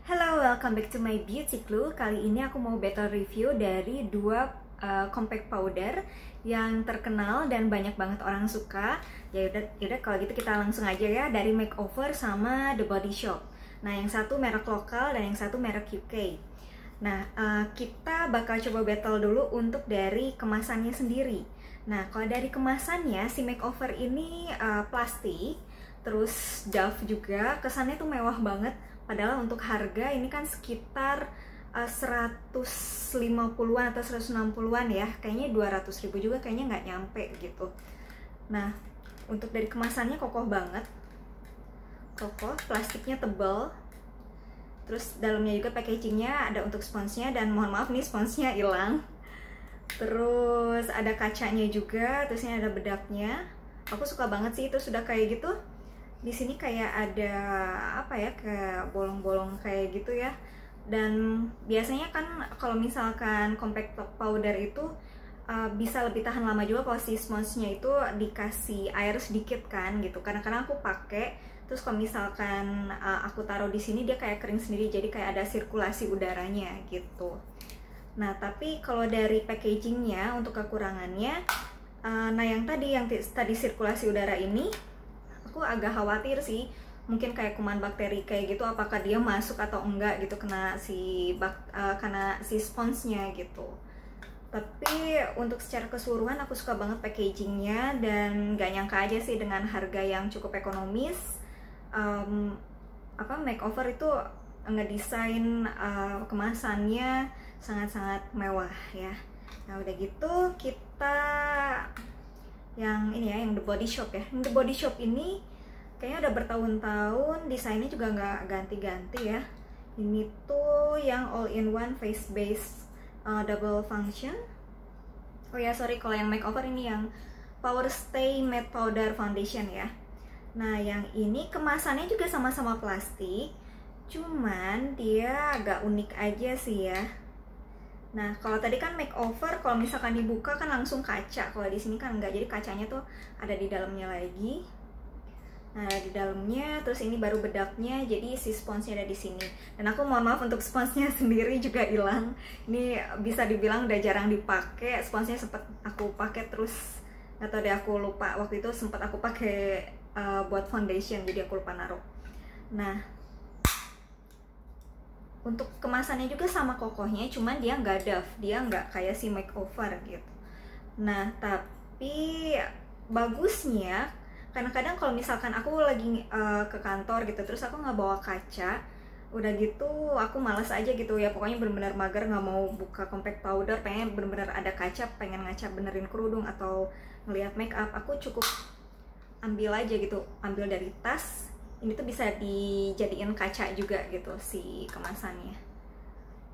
Hello, welcome back to my beauty clue. Kali ini aku mau battle review dari dua compact powder yang terkenal dan banyak banget orang suka. Yaudah kalau gitu kita langsung aja ya, dari Makeover sama The Body Shop. Nah, yang satu merek lokal dan yang satu merek UK. Nah, kita bakal coba battle dulu untuk dari kemasannya sendiri. Nah, kalau dari kemasannya, si Makeover ini plastik, terus Dove juga, kesannya tuh mewah banget. Padahal untuk harga ini kan sekitar 150-an atau 160-an ya. Kayaknya 200.000 juga kayaknya nggak nyampe gitu. Nah, untuk dari kemasannya kokoh banget. Kokoh, plastiknya tebal. Terus dalamnya juga packagingnya ada untuk sponsnya, dan mohon maaf nih sponsnya hilang. Terus ada kacanya juga, terus ini ada bedaknya. Aku suka banget sih itu sudah kayak gitu. Di sini kayak ada apa ya, kayak bolong-bolong kayak gitu ya. Dan biasanya kan kalau misalkan compact powder itu bisa lebih tahan lama juga kalau si sponsnya itu dikasih air sedikit kan gitu. Kadang-kadang aku pakai, terus kalau misalkan aku taruh di sini dia kayak kering sendiri, jadi kayak ada sirkulasi udaranya gitu. Nah, tapi kalau dari packagingnya untuk kekurangannya, nah yang tadi sirkulasi udara ini aku agak khawatir sih, mungkin kayak kuman bakteri kayak gitu, apakah dia masuk atau enggak gitu kena si sponsnya gitu. Tapi untuk secara keseluruhan aku suka banget packagingnya, dan gak nyangka aja sih dengan harga yang cukup ekonomis. Makeover itu ngedesain kemasannya sangat-sangat mewah ya. Nah udah gitu kita yang ini ya, yang The Body Shop ya. The Body Shop ini kayaknya udah bertahun-tahun, desainnya juga nggak ganti-ganti ya. Ini tuh yang all-in-one face base double function. Oh ya sorry, kalau yang Makeover ini yang Power Stay Matte Powder Foundation ya. Nah yang ini kemasannya juga sama-sama plastik, cuman dia agak unik aja sih ya. Nah, kalau tadi kan Makeover, kalau misalkan dibuka kan langsung kaca. Kalau di sini kan enggak, jadi kacanya tuh ada di dalamnya lagi. Nah, di dalamnya, terus ini baru bedaknya, jadi si sponsnya ada di sini. Dan aku mohon maaf untuk sponsnya sendiri juga hilang. Ini bisa dibilang udah jarang dipakai. Sponsnya sempat aku pakai terus, atau deh aku lupa. Waktu itu sempat aku pakai buat foundation, jadi aku lupa naruh. Nah, untuk kemasannya juga sama kokohnya, cuman dia nggak Dove, dia nggak kayak si Makeover gitu. Nah tapi bagusnya, kadang-kadang kalau misalkan aku lagi ke kantor gitu, terus aku nggak bawa kaca, udah gitu aku malas aja gitu ya, pokoknya bener-bener mager, nggak mau buka compact powder, pengen bener-bener ada kaca, pengen ngaca benerin kerudung atau ngeliat make up, aku cukup ambil aja gitu, ambil dari tas. Ini tuh bisa dijadiin kaca juga gitu si kemasannya.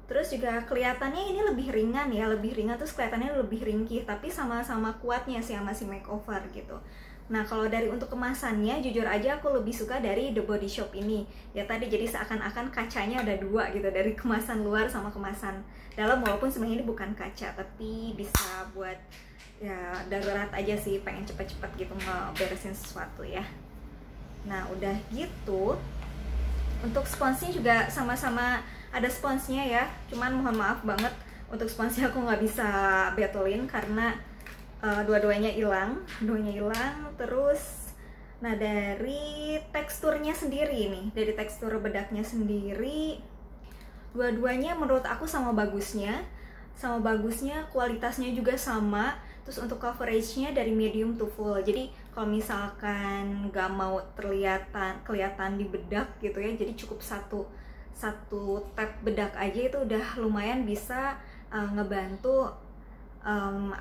Terus juga kelihatannya ini lebih ringan ya, lebih ringan, terus kelihatannya lebih ringkih, tapi sama-sama kuatnya sih sama si Makeover gitu. Nah kalau dari untuk kemasannya, jujur aja aku lebih suka dari The Body Shop ini. Ya tadi jadi seakan-akan kacanya ada dua gitu, dari kemasan luar sama kemasan dalam, walaupun sebenarnya ini bukan kaca, tapi bisa buat ya darurat aja sih, pengen cepet-cepet gitu ngeberesin sesuatu ya. Nah udah gitu, untuk sponsnya juga sama-sama ada sponsnya ya, cuman mohon maaf banget untuk sponsnya aku nggak bisa battlein karena dua-duanya hilang. Terus nah dari teksturnya sendiri nih, dari tekstur bedaknya sendiri, dua-duanya menurut aku sama bagusnya, kualitasnya juga sama. Terus untuk coveragenya dari medium to full, jadi kalau misalkan nggak mau kelihatan di bedak gitu ya, jadi cukup satu tap bedak aja itu udah lumayan bisa ngebantu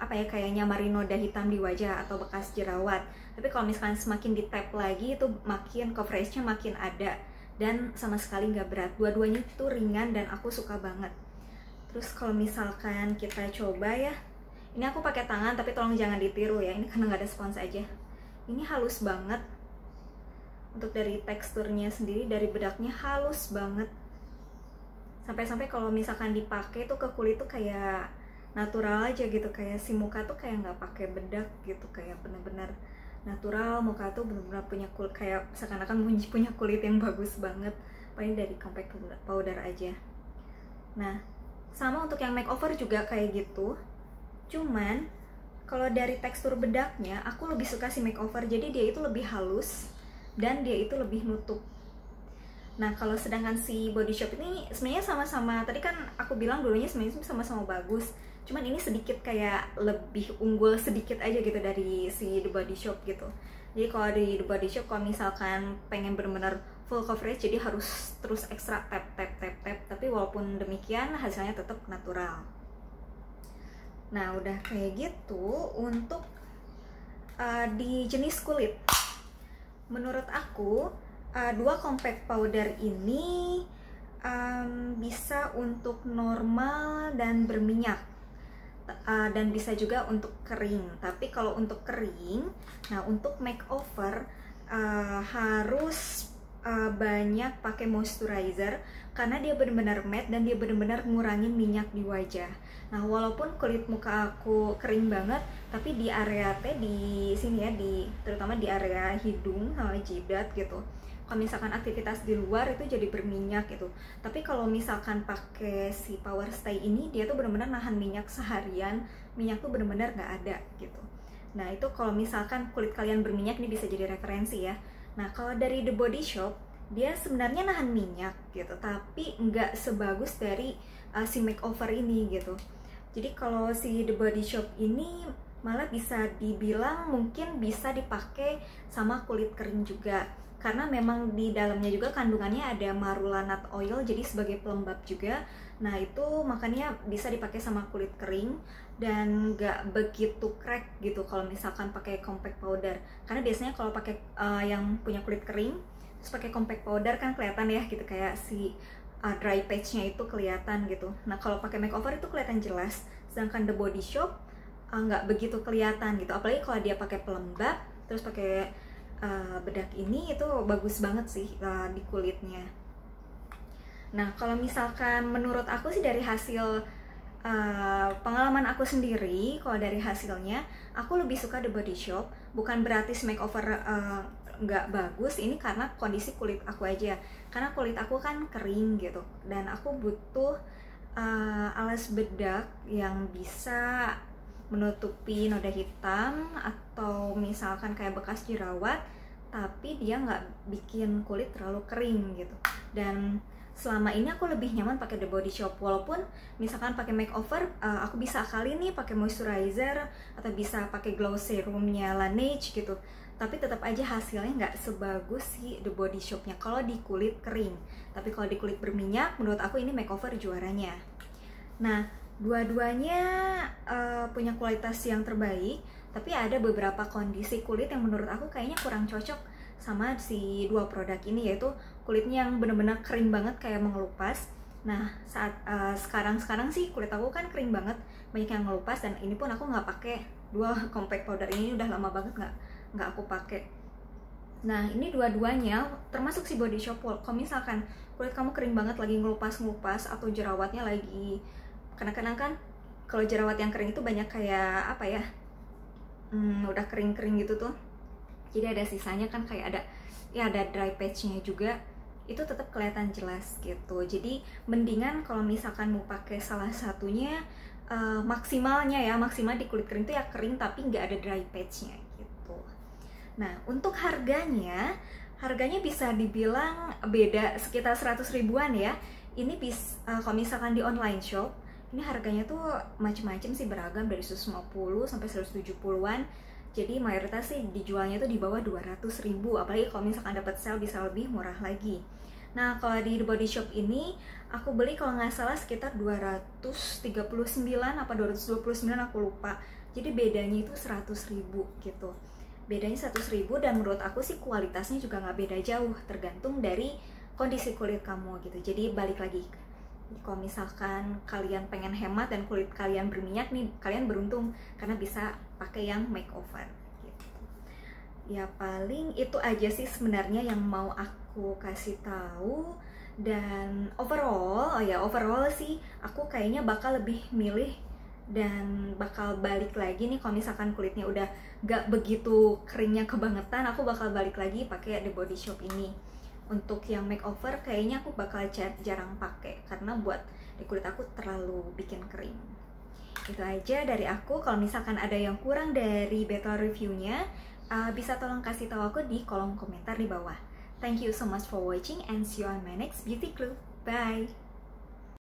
kayak nyamarin noda hitam di wajah atau bekas jerawat. Tapi kalau misalkan semakin di tap lagi itu makin coveragenya makin ada, dan sama sekali nggak berat. Dua-duanya itu ringan dan aku suka banget. Terus kalau misalkan kita coba ya, ini aku pakai tangan tapi tolong jangan ditiru ya, ini karena nggak ada spons aja. Ini halus banget. Untuk dari teksturnya sendiri, dari bedaknya halus banget. Sampai-sampai kalau misalkan dipakai tuh ke kulit tuh kayak natural aja gitu, kayak si muka tuh kayak nggak pakai bedak gitu, kayak bener-bener natural. Muka tuh bener-bener punya kulit, kayak seakan-akan punya kulit yang bagus banget. paling dari compact powder aja. Nah, sama untuk yang makeover juga kayak gitu, cuman kalau dari tekstur bedaknya aku lebih suka si makeover, jadi dia itu lebih halus dan dia itu lebih nutup. Nah, kalau sedangkan si Body Shop ini sebenarnya sama-sama, tadi kan aku bilang dulunya sebenarnya sama-sama bagus, cuman ini sedikit kayak lebih unggul sedikit aja gitu dari si The Body Shop gitu. Jadi kalau di The Body Shop kalau misalkan pengen bener-bener full coverage, jadi harus terus ekstra tap, tapi walaupun demikian hasilnya tetap natural. Nah, udah kayak gitu untuk di jenis kulit. Menurut aku, 2 compact powder ini bisa untuk normal dan berminyak, dan bisa juga untuk kering. Tapi kalau untuk kering, nah untuk makeover harus banyak pakai moisturizer karena dia benar-benar matte dan dia benar-benar ngurangin minyak di wajah. Nah, walaupun kulit muka aku kering banget, tapi di area di sini ya, terutama di area hidung sama jidat gitu, kalau misalkan aktivitas di luar itu jadi berminyak gitu. Tapi kalau misalkan pakai si Power Stay ini, dia tuh benar-benar nahan minyak seharian, minyak tuh benar-benar nggak ada gitu. Nah, itu kalau misalkan kulit kalian berminyak, ini bisa jadi referensi ya. Nah, kalau dari The Body Shop, dia sebenarnya nahan minyak gitu, tapi nggak sebagus dari si makeover ini gitu. Jadi kalau si The Body Shop ini malah bisa dibilang mungkin bisa dipakai sama kulit kering juga, karena memang di dalamnya juga kandungannya ada marula nut oil, jadi sebagai pelembab juga. Nah, itu makanya bisa dipakai sama kulit kering dan nggak begitu crack gitu kalau misalkan pakai compact powder. Karena biasanya kalau pakai yang punya kulit kering terus pakai compact powder kan kelihatan ya gitu, kayak si dry patch-nya itu kelihatan gitu. Nah, kalau pakai makeover itu kelihatan jelas, sedangkan The Body Shop nggak begitu kelihatan gitu. Apalagi kalau dia pakai pelembab terus pakai bedak ini, itu bagus banget sih di kulitnya. Nah, kalau misalkan menurut aku sih dari hasil pengalaman aku sendiri, kalau dari hasilnya aku lebih suka The Body Shop. Bukan berarti makeover nggak bagus, ini karena kondisi kulit aku aja, karena kulit aku kan kering gitu dan aku butuh alas bedak yang bisa menutupi noda hitam atau misalkan kayak bekas jerawat, tapi dia nggak bikin kulit terlalu kering gitu. Dan selama ini aku lebih nyaman pakai The Body Shop, walaupun misalkan pakai makeover aku bisa kali nih pakai moisturizer atau bisa pakai glow serumnya Laneige gitu, tapi tetap aja hasilnya nggak sebagus si The Body Shopnya kalau di kulit kering. Tapi kalau di kulit berminyak, menurut aku ini makeover juaranya. Nah, dua-duanya punya kualitas yang terbaik, tapi ada beberapa kondisi kulit yang menurut aku kayaknya kurang cocok sama si 2 produk ini, yaitu kulitnya yang bener-bener kering banget kayak mengelupas. Nah, saat sekarang sih kulit aku kan kering banget, banyak yang ngelupas, dan ini pun aku nggak pakai 2 compact powder ini, udah lama banget nggak aku pakai. Nah, ini dua-duanya termasuk si Body Shop. Kalau misalkan kulit kamu kering banget lagi ngelupas atau jerawatnya lagi, kadang-kadang kan kalau jerawat yang kering itu banyak kayak apa ya, udah kering-kering gitu tuh, jadi ada sisanya kan, kayak ada dry patch-nya juga, itu tetap kelihatan jelas gitu. Jadi mendingan kalau misalkan mau pakai salah satunya, maksimal di kulit kering tuh ya kering tapi nggak ada dry patch-nya gitu. Nah, untuk harganya bisa dibilang beda sekitar 100 ribuan ya. Ini kalau misalkan di online shop, ini harganya tuh macam-macam sih, beragam dari 150 sampai 170-an. Jadi mayoritas sih dijualnya tuh di bawah 200 ribu, apalagi kalau misalkan dapat sale bisa lebih murah lagi. Nah, kalau di The Body Shop ini aku beli kalau nggak salah sekitar 239 apa 229, aku lupa. Jadi bedanya itu 100 ribu gitu. Bedanya 100 ribu, dan menurut aku sih kualitasnya juga nggak beda jauh, tergantung dari kondisi kulit kamu gitu. Jadi balik lagi, kalau misalkan kalian pengen hemat dan kulit kalian berminyak nih, kalian beruntung karena bisa pakai yang makeover gitu. Ya paling itu aja sih sebenarnya yang mau aku kasih tahu. Dan overall sih aku kayaknya bakal lebih milih dan bakal balik lagi nih kalau misalkan kulitnya udah gak begitu keringnya kebangetan, aku bakal balik lagi pakai The Body Shop ini Untuk yang makeover kayaknya aku bakal jarang pakai karena buat di kulit aku terlalu bikin kering. Itu aja dari aku. Kalau misalkan ada yang kurang dari bottle reviewnya, bisa tolong kasih tahu aku di kolom komentar di bawah. Thank you so much for watching and see you on my next beauty clue. Bye!